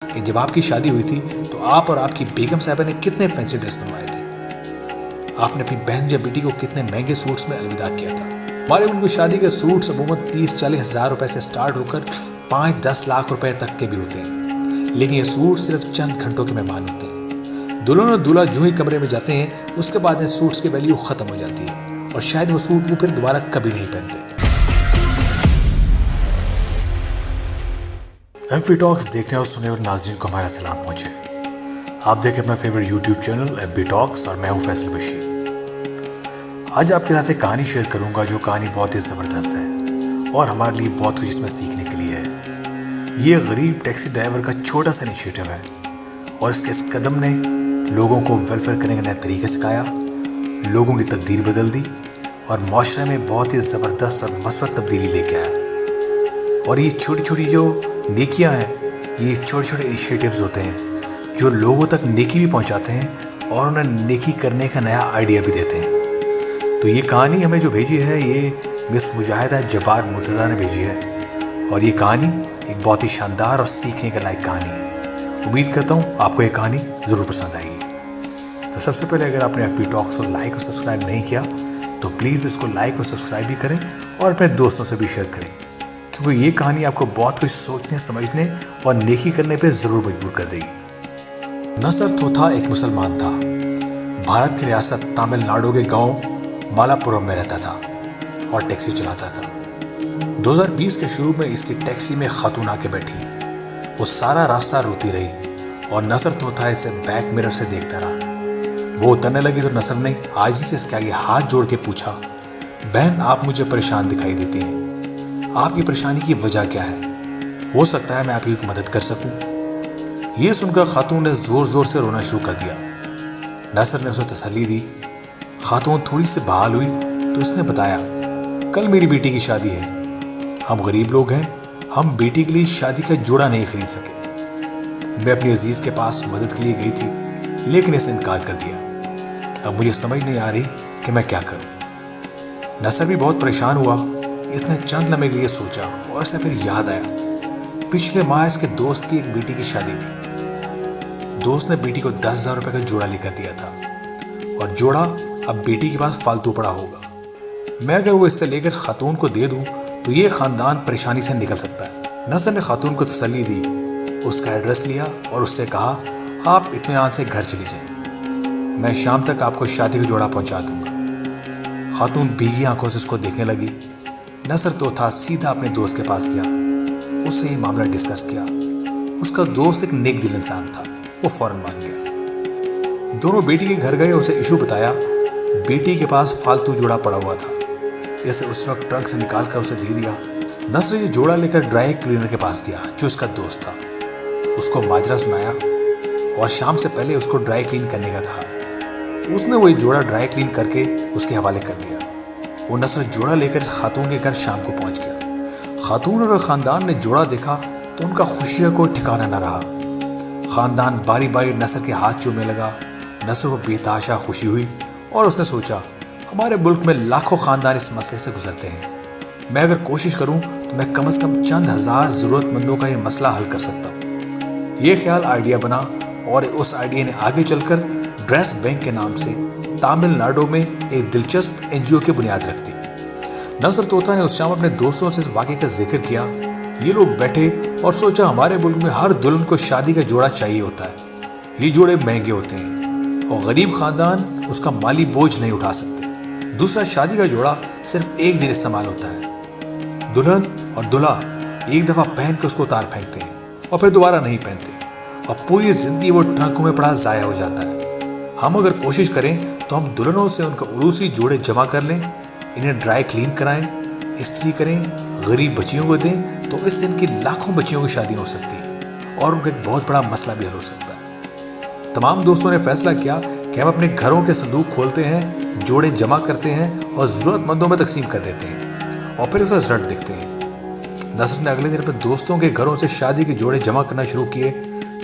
کہ جب آپ کی شادی ہوئی تھی تو آپ اور آپ کی بیگم صاحبہ نے کتنے فینسی ڈریس بنوائے تھے. آپ نے اپنی بہن یا بیٹی کو کتنے مہنگے سوٹس میں الوداع کیا تھا. ہمارے ملک میں شادی کے سوٹس عموماً 30-40 ہزار روپے سے سٹارٹ ہو کر 5-10 لاکھ روپے تک کے بھی ہوتے ہیں. لیکن یہ سوٹ صرف چند گھنٹوں کے مہمان ہوتے ہیں. دلہن اور دولہا جو ہی کمرے میں جاتے ہیں اس کے بعد ان سوٹس کی ویلیو ختم ہو جاتی ہے اور شاید وہ سوٹ وہ پھر دوبارہ کبھی نہیں پہنتے. ایم فی ٹاکس دیکھنے اور سننے والے ناظرین کو ہمارا سلام پہنچے. آپ دیکھیں اپنا فیورٹ یوٹیوب چینل ایم فی ٹاکس اور میں ہوں فیصل بشیر. آج آپ کے ساتھ ایک کہانی شیئر کروں گا جو کہانی بہت ہی زبردست ہے اور ہمارے لیے بہت کچھ اس میں سیکھنے کے لیے ہے. یہ غریب ٹیکسی ڈرائیور کا چھوٹا سا انیشیٹو ہے اور اس کے اس قدم نے لوگوں کو ویلفیئر کرنے کے نئے طریقے سکھایا, لوگوں کی تقدیر بدل دی اور معاشرے میں بہت ہی زبردست اور مثبت تبدیلی لے کے آیا. اور یہ چھوٹی چھوٹی جو نیکیاں ہیں, یہ چھوٹے چھوٹے انیشیٹوز ہوتے ہیں جو لوگوں تک نیکی بھی پہنچاتے ہیں اور انہیں نیکی کرنے کا نیا آئیڈیا بھی دیتے ہیں. تو یہ کہانی ہمیں جو بھیجی ہے یہ مس مجاہدہ جبار مرتضیٰ نے بھیجی ہے اور یہ کہانی ایک بہت ہی شاندار اور سیکھنے کے لائق کہانی ہے. امید کرتا ہوں آپ کو یہ کہانی ضرور پسند آئے گی. تو سب سے پہلے اگر آپ نے ایف بی ٹاکس کو لائک اور سبسکرائب نہیں کیا تو پلیز اس کو لائک اور سبسکرائب بھی کریں اور اپنے دوستوں سے بھی شیئر کریں, کیونکہ یہ کہانی آپ کو بہت کچھ سوچنے, سمجھنے اور نیکی کرنے پہ ضرور مجبور کر دے گی. نصر توتھا ایک مسلمان تھا. بھارت کی ریاست تامل ناڈو کے گاؤں مالاپورم میں رہتا تھا اور ٹیکسی چلاتا تھا. 2020 کے شروع میں اس کی ٹیکسی میں خاتون آ کے بیٹھی. وہ سارا راستہ روتی رہی اور نصر توتھا اسے بیک مرر سے دیکھتا رہا. وہ اترنے لگی تو نصر نے عاجزی سے اس کے آگے ہاتھ جوڑ کے پوچھا, بہن آپ مجھے پریشان دکھائی دیتی ہیں, آپ کی پریشانی کی وجہ کیا ہے؟ ہو سکتا ہے میں آپ کی مدد کر سکوں. یہ سن کر خاتون نے زور زور سے رونا شروع کر دیا. نصر نے اسے تسلی دی. خاتون تھوڑی سی بحال ہوئی تو اس نے بتایا, کل میری بیٹی کی شادی ہے. ہم غریب لوگ ہیں, ہم بیٹی کے لیے شادی کا جوڑا نہیں خرید سکے. میں اپنی عزیز کے پاس مدد کے لیے گئی تھی لیکن اس نے انکار کر دیا. اب مجھے سمجھ نہیں آ رہی کہ میں کیا کروں. نصر بھی بہت پریشان ہوا. اس نے چند لمحے کے لیے سوچا اور اسے پھر یاد آیا, پچھلے ماہ اس کے دوست کی ایک بیٹی کی شادی تھی. دوست نے بیٹی کو 10,000 روپے کا جوڑا لے کر دیا تھا اور جوڑا اب بیٹی کے پاس فالتو پڑا ہوگا. میں اگر وہ اس سے لے کر خاتون کو دے دوں تو یہ خاندان پریشانی سے نکل سکتا ہے. نصر نے خاتون کو تسلی دی, اس کا ایڈریس لیا اور اس سے کہا, آپ اطمینان سے گھر چلی جائیں, میں شام تک آپ کو شادی کا جوڑا پہنچا دوں گا. خاتون بھیگی آنکھوں سے اس کو دیکھنے لگی. نصر توتھا سیدھا اپنے دوست کے پاس گیا, اس سے یہ معاملہ ڈسکس کیا. اس کا دوست ایک نیک دل انسان تھا, وہ فوراً مان گیا. دونوں بیٹی کے گھر گئے, اسے ایشو بتایا. بیٹی کے پاس فالتو جوڑا پڑا ہوا تھا, اسے اس وقت ٹرنک سے نکال کر اسے دے دیا. نصر یہ جوڑا لے کر ڈرائی کلینر کے پاس گیا جو اس کا دوست تھا. اس کو ماجرا سنایا اور شام سے پہلے اس کو ڈرائی کلین کرنے کا کہا. اس نے وہی جوڑا ڈرائی کلین کر کے اس کے حوالے کر دیا. وہ نصر جوڑا لے کر خاتون کے گھر شام کو پہنچ گیا. خاتون اور خاندان نے جوڑا دیکھا تو ان کا خوشی کا کوئی ٹھکانہ نہ رہا. خاندان باری باری نصر کے ہاتھ چومنے لگا. نصر کو بے تحاشا خوشی ہوئی اور اس نے سوچا, ہمارے ملک میں لاکھوں خاندان اس مسئلے سے گزرتے ہیں, میں اگر کوشش کروں تو میں کم از کم چند ہزار ضرورت مندوں کا یہ مسئلہ حل کر سکتا ہوں. یہ خیال آئیڈیا بنا اور اس آئیڈیا نے آگے چل کر ڈریس بینک کے نام سے تامل ناڈو میں ایک دلچسپ این جی او کی بنیاد رکھ دی. نصر توتھا نے اس شام اپنے دوستوں سے اس واقعے کا ذکر کیا. یہ لوگ بیٹھے اور سوچا, ہمارے ملک میں ہر دلہن کو شادی کا جوڑا چاہیے ہوتا ہے, یہ جوڑے مہنگے ہوتے ہیں اور غریب خاندان اس کا مالی بوجھ نہیں اٹھا سکتے. دوسرا, شادی کا جوڑا صرف ایک دن استعمال ہوتا ہے. دلہن اور دلہا ایک دفعہ پہن کے اس کو اتار پھینکتے ہیں اور پھر دوبارہ نہیں پہنتے اور پوری زندگی وہ ٹرنکوں میں پڑا ضائع ہو جاتا ہے. ہم اگر کوشش کریں تو ہم دلہنوں سے ان کے عروسی جوڑے جمع کر لیں, انہیں ڈرائی کلین کرائیں, استری کریں, غریب بچیوں کو دیں تو اس سے ان کی لاکھوں بچیوں کی شادی ہو سکتی ہے اور ان کا ایک بہت بڑا مسئلہ بھی حل ہو سکتا ہے. تمام دوستوں نے فیصلہ کیا کہ ہم اپنے گھروں کے صندوق کھولتے ہیں, جوڑے جمع کرتے ہیں اور ضرورت مندوں میں تقسیم کر دیتے ہیں اور پھر اس کا رزلٹ دیکھتے ہیں. نصر نے اگلے دن اپنے دوستوں کے گھروں سے شادی کے جوڑے جمع کرنا شروع کیے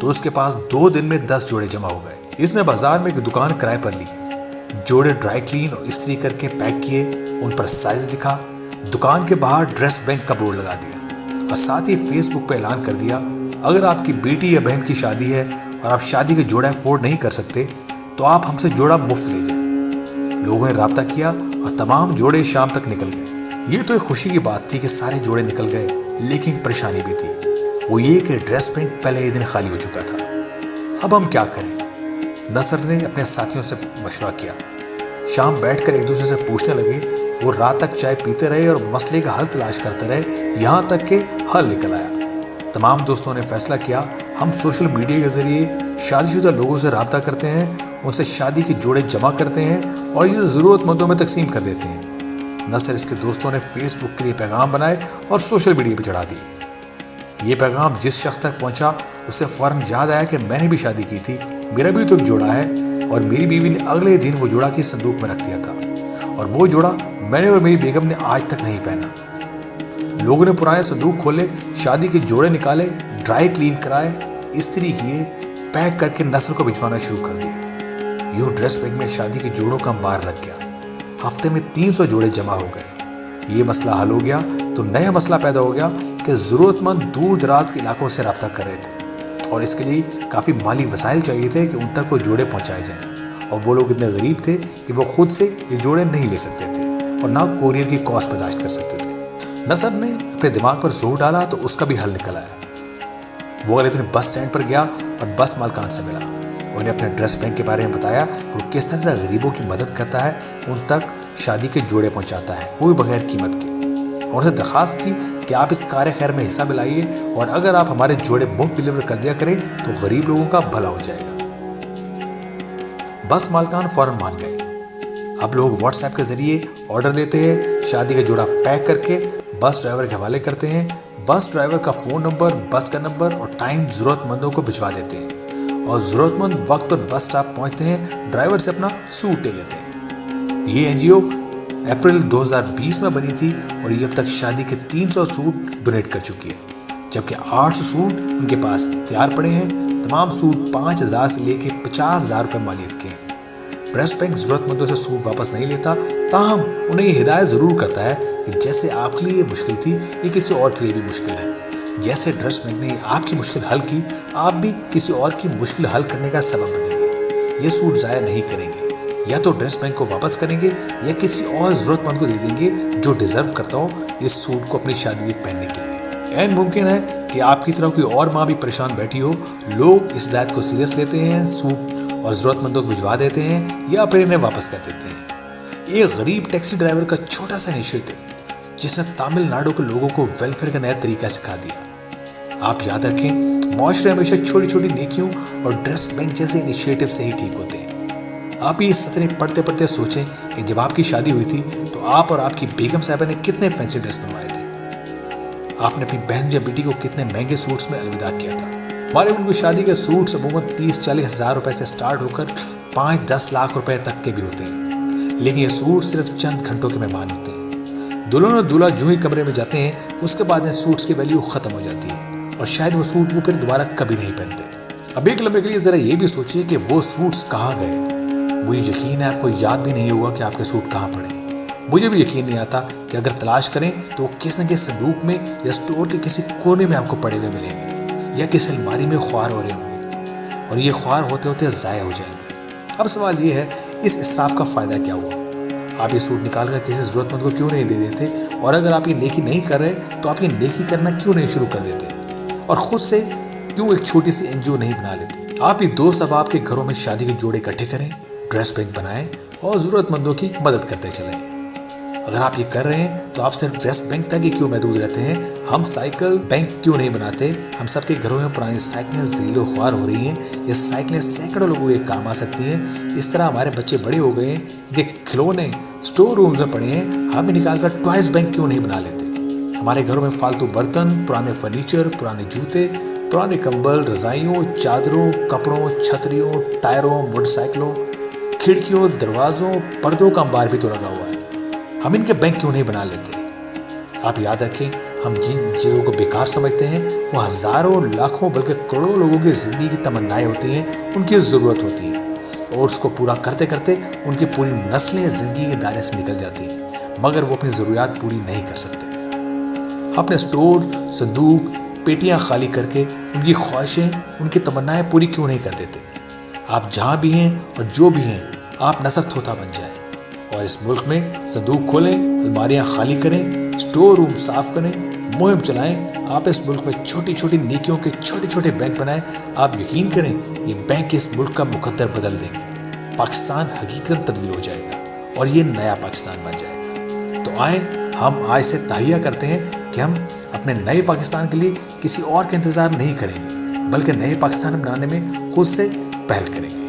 تو اس کے پاس 2 دن میں 10 جوڑے جمع ہو گئے. اس نے بازار میں ایک دکان کرائے پر لی, جوڑے ڈرائی کلین اور استری کر کے پیک کیے, ان پر سائز لکھا, دکان کے باہر ڈریس بینک کا بورڈ لگا دیا اور ساتھ ہی فیس بک پہ اعلان کر دیا, اگر آپ کی بیٹی یا بہن کی شادی ہے اور آپ شادی کے جوڑے افورڈ نہیں کر سکتے تو آپ ہم سے جوڑا مفت لے جائیں۔ لوگوں نے رابطہ کیا اور تمام جوڑے شام تک نکل گئے۔ یہ تو ایک خوشی کی بات تھی کہ سارے جوڑے نکل گئے، لیکن ایک پریشانی بھی تھی، وہ یہ کہ ایڈریس بینک پہلے ہی دن خالی ہو چکا تھا۔ اب ہم کیا کریں؟ نصر نے اپنے ساتھیوں سے مشورہ کیا۔ شام بیٹھ کر ایک دوسرے سے پوچھنے لگے۔ وہ رات تک چائے پیتے رہے اور مسئلے کا حل تلاش کرتے رہے، یہاں تک کہ حل نکل آیا۔ تمام دوستوں نے فیصلہ کیا ہم سوشل میڈیا کے ذریعے شادی شدہ لوگوں سے رابطہ کرتے ہیں، ان سے شادی کے جوڑے جمع کرتے ہیں اور یہ ضرورت مندوں میں تقسیم کر دیتے ہیں۔ نصر اس کے دوستوں نے فیس بک کے لیے پیغام بنائے اور سوشل میڈیا پہ چڑھا دیے۔ یہ پیغام جس شخص تک پہنچا اسے فوراً یاد آیا کہ میں نے بھی شادی کی تھی، میرا بھی تو ایک جوڑا ہے، اور میری بیوی نے اگلے دن وہ جوڑا کی صندوق میں رکھ دیا تھا، اور وہ جوڑا میں نے اور میری بیگم نے آج تک نہیں پہنا۔ لوگوں نے پرانے صندوق کھولے، شادی کے جوڑے نکالے، ڈرائی کلین کرائے، استری کیے، پیک کر کے نصر کو بھجوانا شروع کر دیا۔ یوں ڈریس بینک میں شادی کے جوڑوں کا انبار لگ گیا۔ ہفتے میں 300 جوڑے جمع ہو گئے۔ یہ مسئلہ حل ہو گیا تو نیا مسئلہ پیدا ہو گیا کہ ضرورت مند دور دراز کے علاقوں سے رابطہ کر رہے تھے، اور اس کے لیے کافی مالی وسائل چاہیے تھے کہ ان تک وہ جوڑے پہنچائے جائیں، اور وہ لوگ اتنے غریب تھے کہ وہ خود سے یہ جوڑے نہیں لے سکتے تھے اور نہ کوریئر کی کاسٹ برداشت کر سکتے تھے۔ نصر نے اپنے دماغ پر زور ڈالا تو اس کا بھی حل نکل آیا۔ وہ اگلے دن بس اسٹینڈ پر گیا اور بس مالکان سے ملا۔ انہیں اپنے ڈریس بینک کے بارے میں بتایا کہ وہ کس طرح سے غریبوں کی مدد کرتا ہے، ان تک شادی کے جوڑے پہنچاتا ہے، وہ بھی بغیر قیمت کے، اور ان سے درخواست کی کہ آپ اس کار خیر میں حصہ ملائیے، اور اگر آپ ہمارے جوڑے مفت ڈلیور کر دیا کریں تو غریب لوگوں کا بھلا ہو جائے گا۔ بس مالکان فوراً مان گئے۔ اب لوگ واٹس ایپ کے ذریعے آرڈر لیتے ہیں، شادی کا جوڑا پیک کر کے بس ڈرائیور کے حوالے کرتے ہیں۔ بس ڈرائیور کا فون نمبر، بس کا نمبر اور ٹائم ضرورت مندوں کو بھجوا دیتے ہیں، اور ضرورت مند وقت پر بس اسٹاپ پہنچتے ہیں، ڈرائیور سے اپنا سوٹ لے لیتے ہیں۔ یہ این جی او اپریل 2020 میں بنی تھی اور یہ اب تک شادی کے 300 سوٹ ڈونیٹ کر چکی ہے، جبکہ 800 سوٹ ان کے پاس تیار پڑے ہیں۔ تمام سوٹ 5000 سے لے کے 50,000 روپے مالیت کے ہیں۔ ڈریس بینک ضرورت مندوں سے سوٹ واپس نہیں لیتا، تاہم انہیں یہ ہدایت ضرور کرتا ہے کہ جیسے آپ کے لیے یہ مشکل تھی، یہ کسی اور کے لیے بھی مشکل ہے۔ جیسے ڈریس بینک نے آپ کی مشکل حل کی، آپ بھی کسی اور کی مشکل حل کرنے کا سبب بنیں گے۔ یہ سوٹ ضائع نہیں کریں گے، یا تو ڈریس بینک کو واپس کریں گے یا کسی اور ضرورت مند کو دے دیں گے جو ڈیزرو کرتا ہو اس سوٹ کو اپنی شادی میں پہننے کے لیے۔ این ممکن ہے کہ آپ کی طرح کوئی اور ماں بھی پریشان بیٹھی ہو۔ لوگ اس ہدایت کو سیریس لیتے ہیں، سوٹ اور ضرورت مندوں کو بھجوا دیتے ہیں یا پھر انہیں واپس کر دیتے ہیں۔ ایک غریب ٹیکسی ڈرائیور کا چھوٹا سا انیشیٹو جس نے تامل ناڈو کے لوگوں کو ویلفیئر کا نیا طریقہ سکھا دیا۔ آپ یاد رکھیں، معاشرے ہمیشہ چھوٹی چھوٹی نیکیوں اور ڈریس بینک جیسے انیشیٹو سے ہی ٹھیک ہوتے ہیں۔ آپ یہ سطریں پڑھتے پڑھتے سوچیں کہ جب آپ کی شادی ہوئی تھی تو آپ اور آپ کی بیگم صاحبہ نے کتنے فینسی ڈریس بنوائے تھے۔ آپ نے اپنی بہن یا بیٹی کو کتنے مہنگے سوٹس میں الوداع کیا تھا۔ ہمارے ملک میں شادی کے سوٹس عموماً 30-40 ہزار روپے سے سٹارٹ ہو کر 5-10 لاکھ روپے تک کے بھی ہوتے ہیں، لیکن یہ سوٹ صرف چند گھنٹوں کے مہمان ہوتے ہیں۔ دلہن اور دولہا جو ہی کمرے میں جاتے ہیں اس کے بعد ان سوٹس کی ویلیو ختم ہو جاتی ہے، اور شاید وہ سوٹ وہ پھر دوبارہ کبھی نہیں پہنتے۔ اب ایک لمحے کے لیے ذرا یہ بھی سوچیے کہ وہ سوٹس کہاں گئے۔ مجھے یقین ہے آپ کو یاد بھی نہیں ہوگا کہ آپ کے سوٹ کہاں پڑے۔ مجھے بھی یقین نہیں آتا کہ اگر تلاش کریں تو وہ کس نہ کس صندوق میں یا اسٹور کے کسی کونے میں آپ کو پڑے ہوئے ملیں گے، یا کسی الماری میں خوار ہو رہے ہوں گے، اور یہ خوار ہوتے ہوتے ضائع ہو جائیں گے۔ اب سوال یہ ہے، اس اسراف کا فائدہ کیا ہوا؟ آپ یہ سوٹ نکال کر کسی ضرورت مند کو کیوں نہیں دے دیتے؟ اور اگر آپ یہ نیکی نہیں کر رہے تو آپ یہ نیکی کرنا کیوں نہیں شروع کر دیتے؟ اور خود سے کیوں ایک چھوٹی سی این جی او نہیں بنا لیتے؟ آپ یہ دوست اب آپ کے گھروں میں شادی کے جوڑے اکٹھے کریں، ڈریس بینک بنائیں اور ضرورت مندوں کی مدد کرتے چلیں۔ اگر آپ یہ کر رہے ہیں تو آپ صرف ڈریس بینک تک ہی کیوں محدود رہتے ہیں؟ ہم سائیکل بینک کیوں نہیں بناتے؟ ہم سب کے گھروں میں پرانی سائیکلیں ذیل و خوار ہو رہی ہیں، یہ سائیکلیں سینکڑوں لوگوں کے کام آ سکتی ہیں۔ اس طرح ہمارے بچے بڑے ہو گئے ہیں، یہ کھلونے اسٹور رومز میں پڑے ہیں، ہم نکال کر ٹوائز بینک کیوں نہیں بنا لیتے؟ ہمارے گھروں میں فالتو برتن، پرانے فرنیچر، پرانے جوتے، پرانے کمبل، رضائیوں، چادروں، کپڑوں، چھتریوں، ٹائروں، موٹر سائیکلوں، کھڑکیوں، دروازوں، پردوں کا انبار بھی تو لگا ہوا ہے۔ ہم ان کے بینک کیوں نہیں بنا لیتے؟ آپ یاد رکھیں، ہم جن چیزوں کو بیکار سمجھتے ہیں وہ ہزاروں، لاکھوں بلکہ کروڑوں لوگوں کی زندگی کی تمنائیں ہوتی ہیں، ان کی ضرورت ہوتی ہیں، اور اس کو پورا کرتے کرتے ان کی پوری نسلیں زندگی کے دائرے سے نکل جاتی ہیں، مگر وہ اپنی ضروریات پوری نہیں کر سکتے۔ اپنے اسٹور، صندوق، پیٹیاں خالی کر کے ان کی خواہشیں، ان کی تمنائیں پوری کیوں نہیں کر دیتے؟ آپ جہاں بھی ہیں اور جو بھی ہیں، آپ نثر طوطا بن جائیں اور اس ملک میں صندوق کھولیں، الماریاں خالی کریں، سٹور روم صاف کریں، مہم چلائیں۔ آپ اس ملک میں چھوٹی چھوٹی نیکیوں کے چھوٹے چھوٹے بینک بنائیں۔ آپ یقین کریں، یہ بینک اس ملک کا مقدر بدل دیں گے۔ پاکستان حقیقت تبدیل ہو جائے گا اور یہ نیا پاکستان بن جائے گا۔ تو آئیں، ہم آج سے تہیہ کرتے ہیں کہ ہم اپنے نئے پاکستان کے لیے کسی اور کا انتظار نہیں کریں گے، بلکہ نئے پاکستان بنانے میں خود سے پہل کریں گے۔